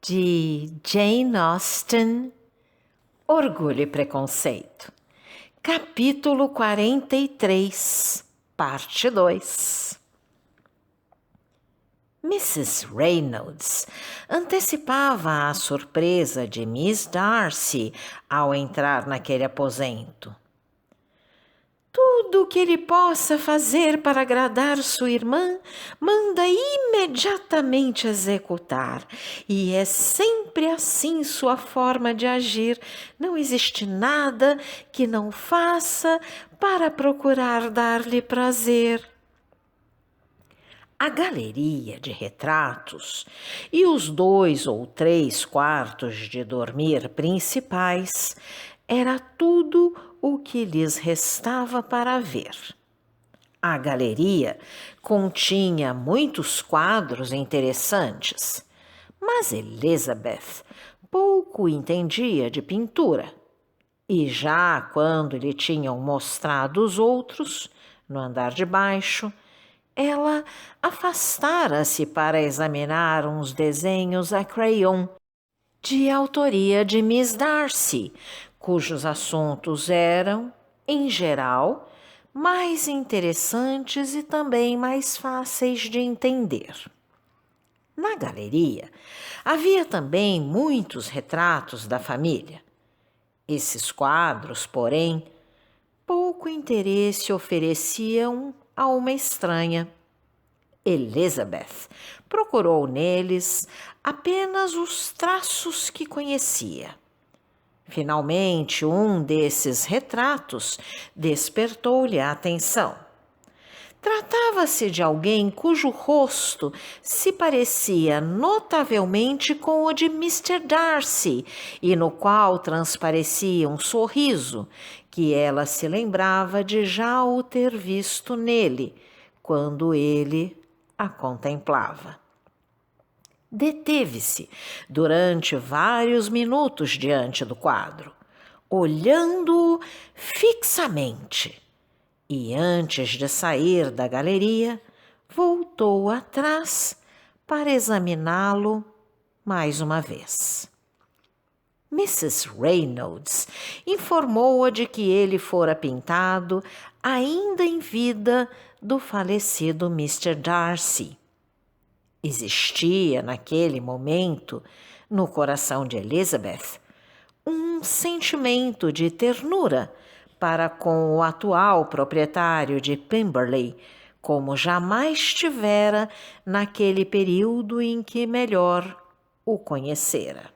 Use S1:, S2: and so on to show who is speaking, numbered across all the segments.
S1: de Jane Austen, Orgulho e Preconceito, capítulo 43, parte 2. Mrs. Reynolds antecipava a surpresa de Miss Darcy ao entrar naquele aposento. Tudo o que ele possa fazer para agradar sua irmã, manda imediatamente executar. E é sempre assim sua forma de agir. Não existe nada que não faça para procurar dar-lhe prazer. A galeria de retratos e os 2 ou 3 quartos de dormir principais era tudo o que lhes restava para ver. A galeria continha muitos quadros interessantes, mas Elizabeth pouco entendia de pintura, e já quando lhe tinham mostrado os outros, no andar de baixo, ela afastara-se para examinar uns desenhos a crayon, de autoria de Miss Darcy, cujos assuntos eram, em geral, mais interessantes e também mais fáceis de entender. Na galeria havia também muitos retratos da família. Esses quadros, porém, pouco interesse ofereciam a uma estranha. Elizabeth procurou neles apenas os traços que conhecia. Finalmente, um desses retratos despertou-lhe a atenção. Tratava-se de alguém cujo rosto se parecia notavelmente com o de Mr. Darcy e no qual transparecia um sorriso que ela se lembrava de já o ter visto nele, quando ele a contemplava. Deteve-se durante vários minutos diante do quadro, olhando-o fixamente, e antes de sair da galeria, voltou atrás para examiná-lo mais uma vez. Mrs. Reynolds informou-a de que ele fora pintado ainda em vida do falecido Mr. Darcy. Existia, naquele momento, no coração de Elizabeth, um sentimento de ternura para com o atual proprietário de Pemberley, como jamais tivera naquele período em que melhor o conhecera.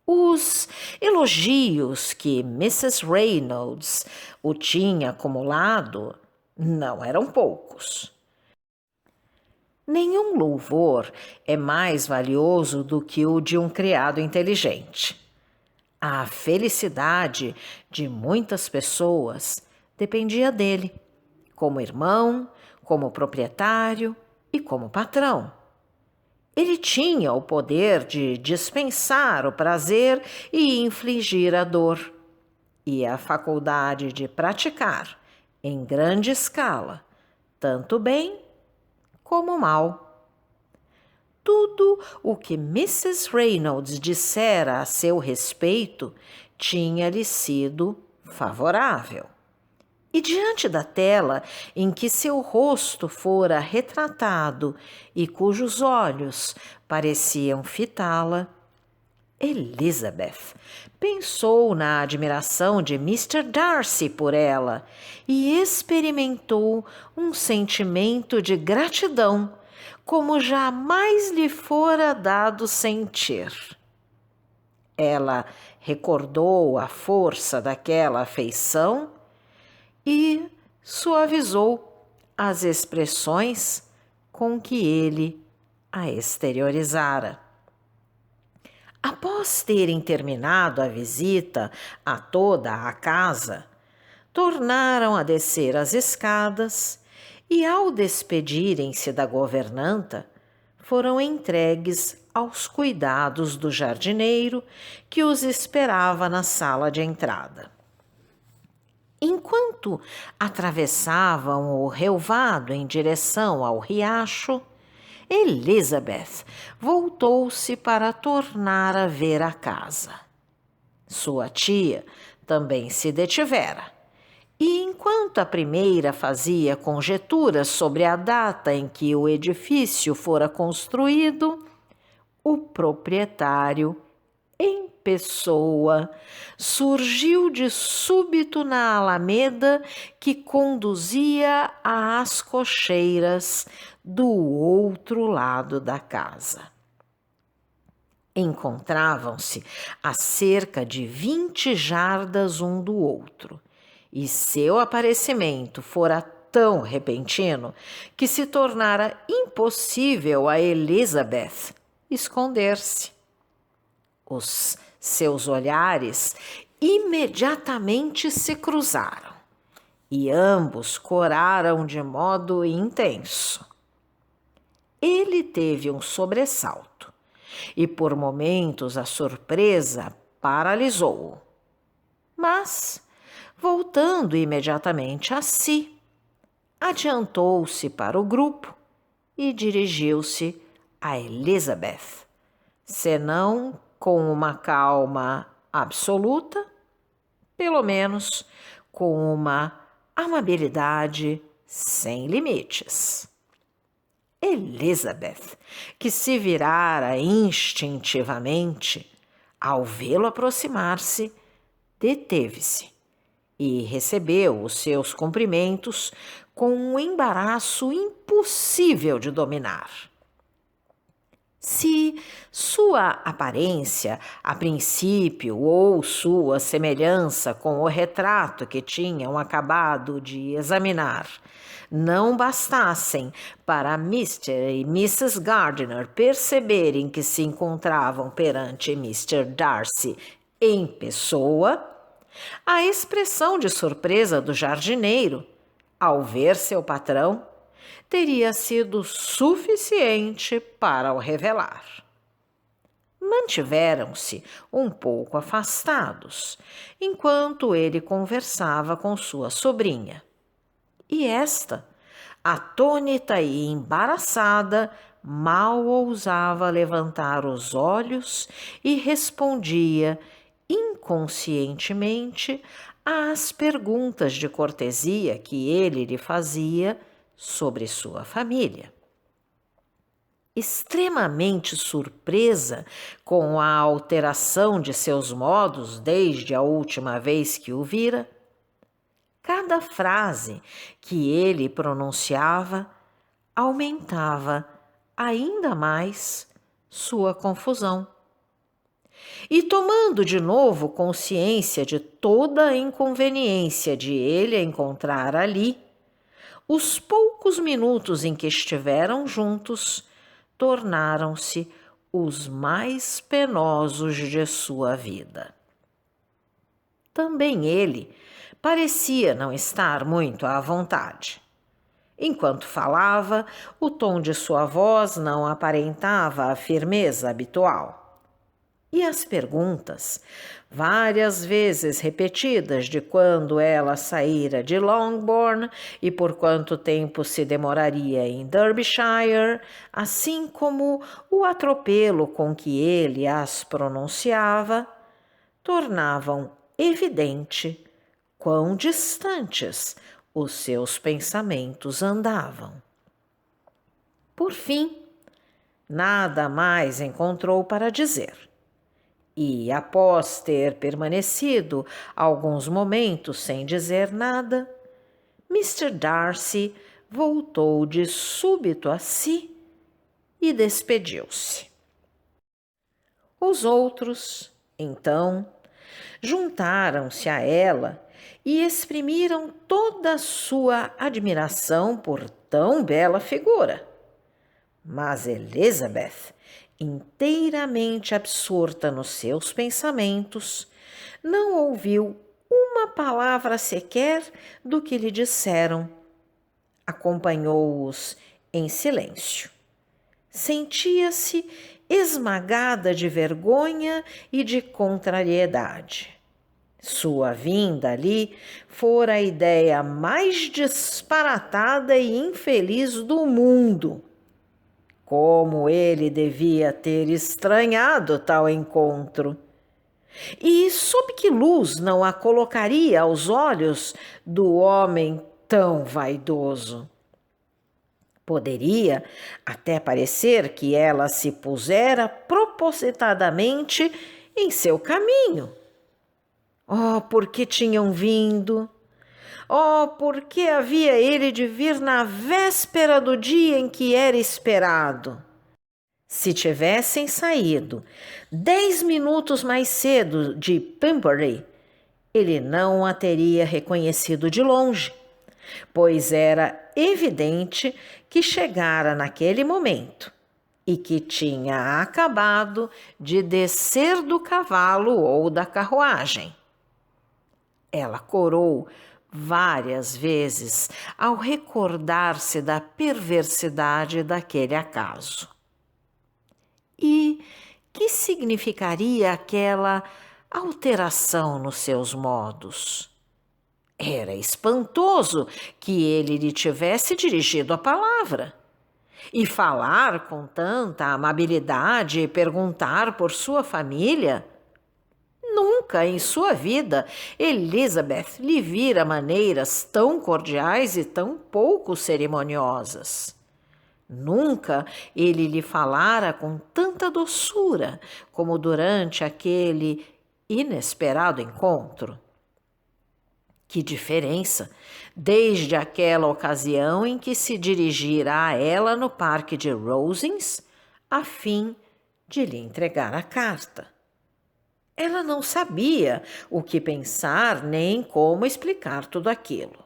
S1: Os elogios que Mrs. Reynolds o tinha acumulado não eram poucos. Nenhum louvor é mais valioso do que o de um criado inteligente. A felicidade de muitas pessoas dependia dele, como irmão, como proprietário e como patrão. Ele tinha o poder de dispensar o prazer e infligir a dor, e a faculdade de praticar, em grande escala, tanto bem como mal. Tudo o que Mrs. Reynolds dissera a seu respeito tinha-lhe sido favorável. E diante da tela em que seu rosto fora retratado e cujos olhos pareciam fitá-la, Elizabeth pensou na admiração de Mr. Darcy por ela e experimentou um sentimento de gratidão como jamais lhe fora dado sentir. Ela recordou a força daquela afeição e suavizou as expressões com que ele a exteriorizara. Após terem terminado a visita a toda a casa, tornaram a descer as escadas e, ao despedirem-se da governanta, foram entregues aos cuidados do jardineiro que os esperava na sala de entrada. Enquanto atravessavam o relvado em direção ao riacho, Elizabeth voltou-se para tornar a ver a casa. Sua tia também se detivera, e enquanto a primeira fazia conjecturas sobre a data em que o edifício fora construído, o proprietário, em pessoa, surgiu de súbito na alameda que conduzia às cocheiras do outro lado da casa. Encontravam-se a cerca de 20 jardas um do outro, e seu aparecimento fora tão repentino que se tornara impossível a Elizabeth esconder-se. Os seus olhares imediatamente se cruzaram e ambos coraram de modo intenso. Ele teve um sobressalto e por momentos a surpresa paralisou-o. Mas, voltando imediatamente a si, adiantou-se para o grupo e dirigiu-se a Elizabeth, senão com uma calma absoluta, pelo menos com uma amabilidade sem limites. Elizabeth, que se virara instintivamente, ao vê-lo aproximar-se, deteve-se e recebeu os seus cumprimentos com um embaraço impossível de dominar. Se sua aparência, a princípio, ou sua semelhança com o retrato que tinham acabado de examinar, não bastassem para Mr. e Mrs. Gardiner perceberem que se encontravam perante Mr. Darcy em pessoa, a expressão de surpresa do jardineiro, ao ver seu patrão, teria sido suficiente para o revelar. Mantiveram-se um pouco afastados, enquanto ele conversava com sua sobrinha. E esta, atônita e embaraçada, mal ousava levantar os olhos e respondia inconscientemente às perguntas de cortesia que ele lhe fazia sobre sua família. Extremamente surpresa com a alteração de seus modos desde a última vez que o vira, cada frase que ele pronunciava aumentava ainda mais sua confusão. E tomando de novo consciência de toda a inconveniência de ele encontrar ali, os poucos minutos em que estiveram juntos tornaram-se os mais penosos de sua vida. Também ele parecia não estar muito à vontade. Enquanto falava, o tom de sua voz não aparentava a firmeza habitual. E as perguntas, várias vezes repetidas de quando ela saíra de Longbourn e por quanto tempo se demoraria em Derbyshire, assim como o atropelo com que ele as pronunciava, tornavam evidente quão distantes os seus pensamentos andavam. Por fim, nada mais encontrou para dizer. E, após ter permanecido alguns momentos sem dizer nada, Mr. Darcy voltou de súbito a si e despediu-se. Os outros, então, juntaram-se a ela e exprimiram toda a sua admiração por tão bela figura. Mas Elizabeth, inteiramente absorta nos seus pensamentos, não ouviu uma palavra sequer do que lhe disseram. Acompanhou-os em silêncio. Sentia-se esmagada de vergonha e de contrariedade. Sua vinda ali fora a ideia mais disparatada e infeliz do mundo. Como ele devia ter estranhado tal encontro! E sob que luz não a colocaria aos olhos do homem tão vaidoso? Poderia até parecer que ela se pusera propositadamente em seu caminho. Oh, por que tinham vindo? Oh, por que havia ele de vir na véspera do dia em que era esperado? Se tivessem saído 10 minutos mais cedo de Pemberley, ele não a teria reconhecido de longe, pois era evidente que chegara naquele momento e que tinha acabado de descer do cavalo ou da carruagem. Ela corou várias vezes ao recordar-se da perversidade daquele acaso. E que significaria aquela alteração nos seus modos? Era espantoso que ele lhe tivesse dirigido a palavra e falar com tanta amabilidade e perguntar por sua família. Nunca em sua vida Elizabeth lhe vira maneiras tão cordiais e tão pouco cerimoniosas. Nunca ele lhe falara com tanta doçura como durante aquele inesperado encontro. Que diferença, desde aquela ocasião em que se dirigira a ela no parque de Rosings, a fim de lhe entregar a carta. Ela não sabia o que pensar nem como explicar tudo aquilo.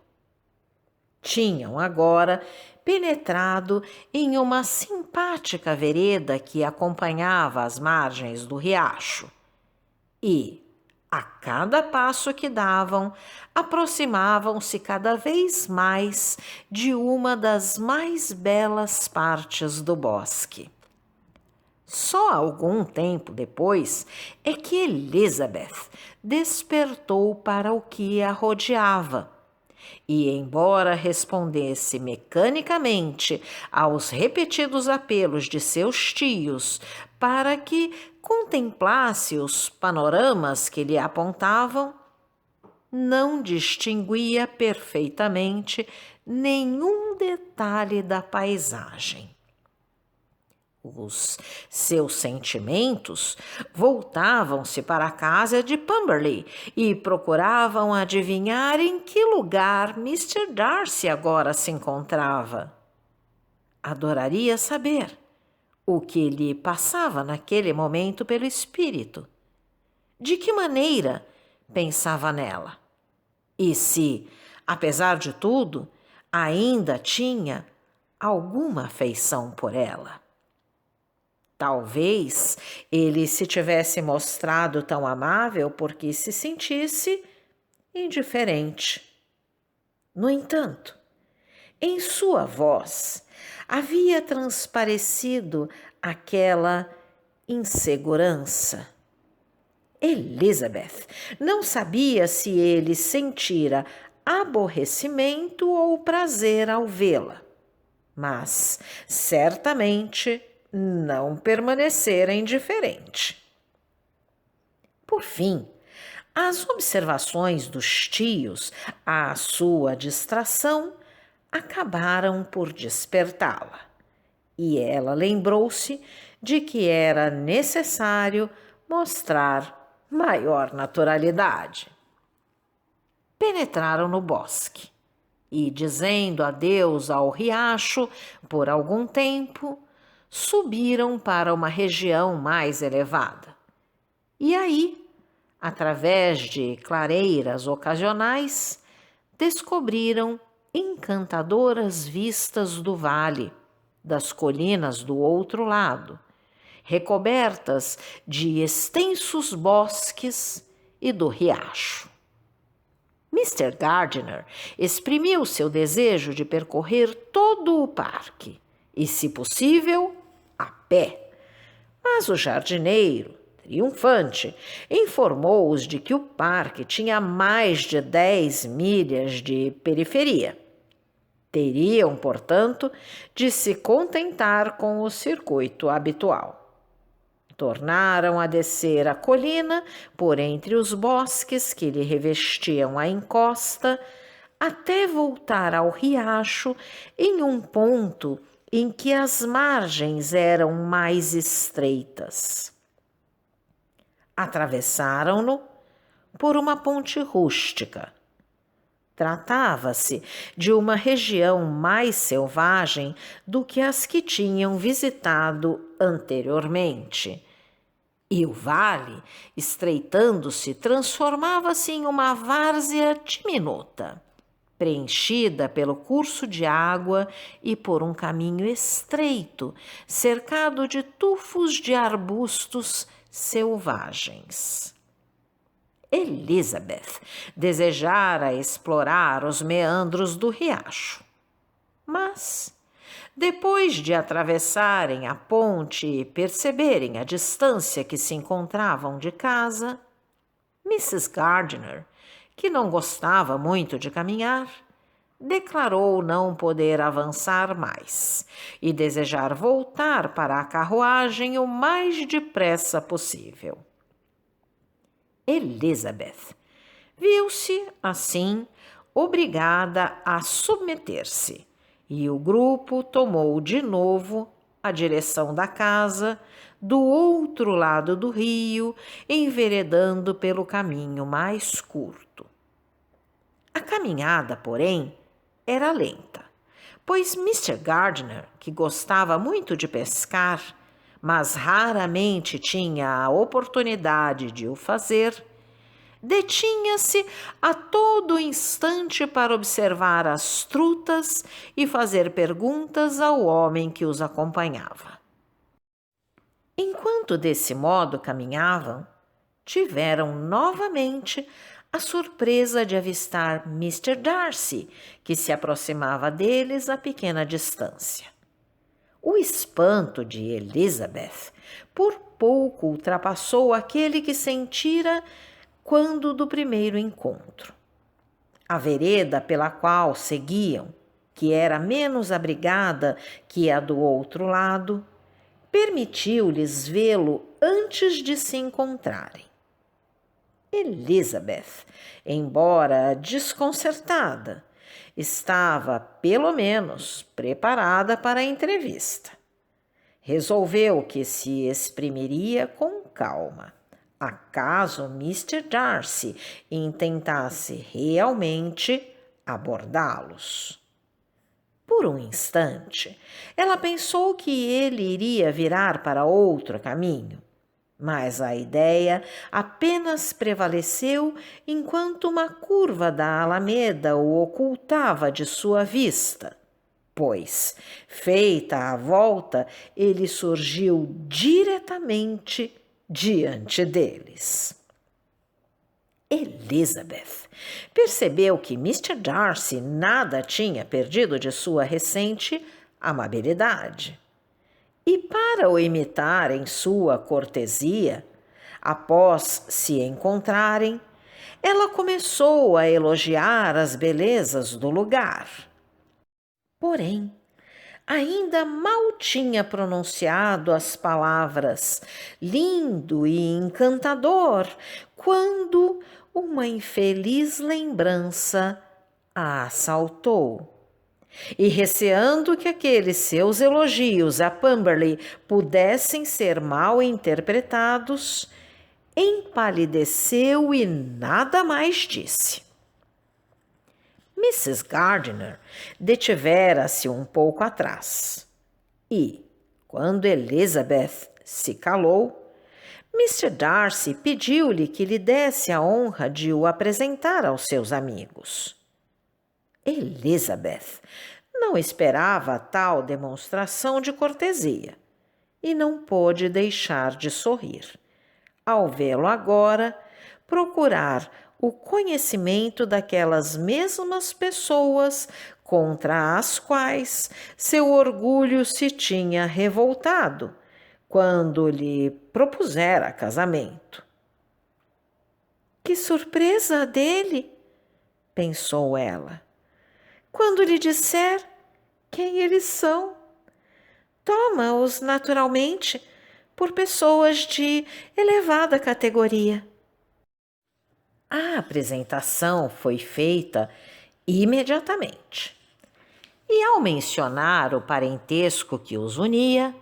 S1: Tinham agora penetrado em uma simpática vereda que acompanhava as margens do riacho e, a cada passo que davam, aproximavam-se cada vez mais de uma das mais belas partes do bosque. Só algum tempo depois é que Elizabeth despertou para o que a rodeava e, embora respondesse mecanicamente aos repetidos apelos de seus tios para que contemplasse os panoramas que lhe apontavam, não distinguia perfeitamente nenhum detalhe da paisagem. Os seus sentimentos voltavam-se para a casa de Pemberley e procuravam adivinhar em que lugar Mr. Darcy agora se encontrava. Adoraria saber o que lhe passava naquele momento pelo espírito. De que maneira pensava nela? E se, apesar de tudo, ainda tinha alguma afeição por ela? Talvez ele se tivesse mostrado tão amável porque se sentisse indiferente. No entanto, em sua voz havia transparecido aquela insegurança. Elizabeth não sabia se ele sentira aborrecimento ou prazer ao vê-la, mas certamente não permanecera indiferente. Por fim, as observações dos tios à sua distração acabaram por despertá-la, e ela lembrou-se de que era necessário mostrar maior naturalidade. Penetraram no bosque e, dizendo adeus ao riacho por algum tempo, subiram para uma região mais elevada. E aí, através de clareiras ocasionais, descobriram encantadoras vistas do vale, das colinas do outro lado, recobertas de extensos bosques e do riacho. Mr. Gardiner exprimiu seu desejo de percorrer todo o parque e, se possível, a pé. Mas o jardineiro, triunfante, informou-os de que o parque tinha mais de 10 milhas de periferia. Teriam, portanto, de se contentar com o circuito habitual. Tornaram a descer a colina por entre os bosques que lhe revestiam a encosta, até voltar ao riacho em um ponto em que as margens eram mais estreitas. Atravessaram-no por uma ponte rústica. Tratava-se de uma região mais selvagem do que as que tinham visitado anteriormente. E o vale, estreitando-se, transformava-se em uma várzea diminuta, preenchida pelo curso de água e por um caminho estreito, cercado de tufos de arbustos selvagens. Elizabeth desejara explorar os meandros do riacho, mas, depois de atravessarem a ponte e perceberem a distância que se encontravam de casa, Mrs. Gardiner, que não gostava muito de caminhar, declarou não poder avançar mais e desejar voltar para a carruagem o mais depressa possível. Elizabeth viu-se, assim, obrigada a submeter-se, e o grupo tomou de novo a direção da casa do outro lado do rio, enveredando pelo caminho mais curto. A caminhada, porém, era lenta, pois Mr. Gardiner, que gostava muito de pescar, mas raramente tinha a oportunidade de o fazer, detinha-se a todo instante para observar as trutas e fazer perguntas ao homem que os acompanhava. Enquanto desse modo caminhavam, tiveram novamente a surpresa de avistar Mr. Darcy, que se aproximava deles a pequena distância. O espanto de Elizabeth por pouco ultrapassou aquele que sentira quando do primeiro encontro. A vereda pela qual seguiam, que era menos abrigada que a do outro lado, permitiu-lhes vê-lo antes de se encontrarem. Elizabeth, embora desconcertada, estava, pelo menos, preparada para a entrevista. Resolveu que se exprimiria com calma, acaso Mr. Darcy intentasse realmente abordá-los. Por um instante, ela pensou que ele iria virar para outro caminho, mas a ideia apenas prevaleceu enquanto uma curva da alameda o ocultava de sua vista, pois, feita a volta, ele surgiu diretamente diante deles. Elizabeth percebeu que Mr. Darcy nada tinha perdido de sua recente amabilidade. E para o imitar em sua cortesia, após se encontrarem, ela começou a elogiar as belezas do lugar. Porém, ainda mal tinha pronunciado as palavras lindo e encantador, quando uma infeliz lembrança a assaltou. E receando que aqueles seus elogios a Pemberley pudessem ser mal interpretados, empalideceu e nada mais disse. Mrs. Gardiner detivera-se um pouco atrás e, quando Elizabeth se calou, Mr. Darcy pediu-lhe que lhe desse a honra de o apresentar aos seus amigos. Elizabeth não esperava tal demonstração de cortesia e não pôde deixar de sorrir, ao vê-lo agora procurar o conhecimento daquelas mesmas pessoas contra as quais seu orgulho se tinha revoltado quando lhe propusera casamento. Que surpresa dele, pensou ela. quando lhe disser quem eles são. Toma-os naturalmente por pessoas de elevada categoria. A apresentação foi feita imediatamente. E ao mencionar o parentesco que os unia,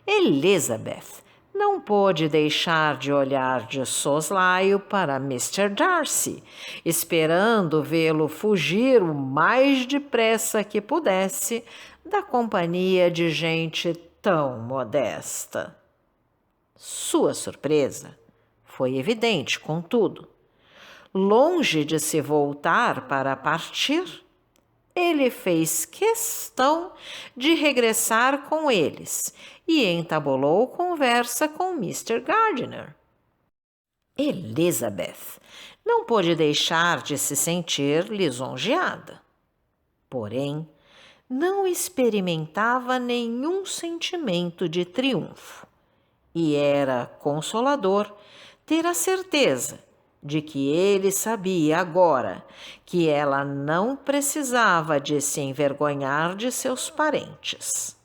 S1: Elizabeth não pôde deixar de olhar de soslaio para Mr. Darcy, esperando vê-lo fugir o mais depressa que pudesse da companhia de gente tão modesta. Sua surpresa foi evidente, contudo. Longe de se voltar para partir, ele fez questão de regressar com eles e entabolou conversa com Mr. Gardiner. Elizabeth não pôde deixar de se sentir lisonjeada. Porém, não experimentava nenhum sentimento de triunfo, e era consolador ter a certeza de que ele sabia agora que ela não precisava de se envergonhar de seus parentes.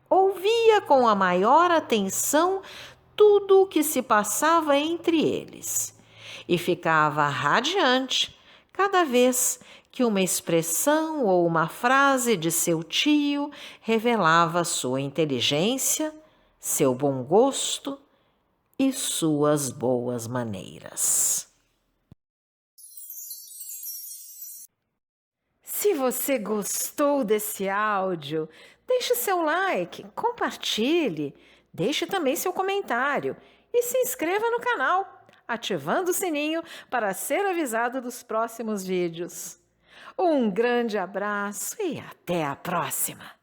S1: Ouvia com a maior atenção tudo o que se passava entre eles e ficava radiante cada vez que uma expressão ou uma frase de seu tio revelava sua inteligência, seu bom gosto e suas boas maneiras. Se você gostou desse áudio, deixe seu like, compartilhe, deixe também seu comentário e se inscreva no canal, ativando o sininho para ser avisado dos próximos vídeos. Um grande abraço e até a próxima!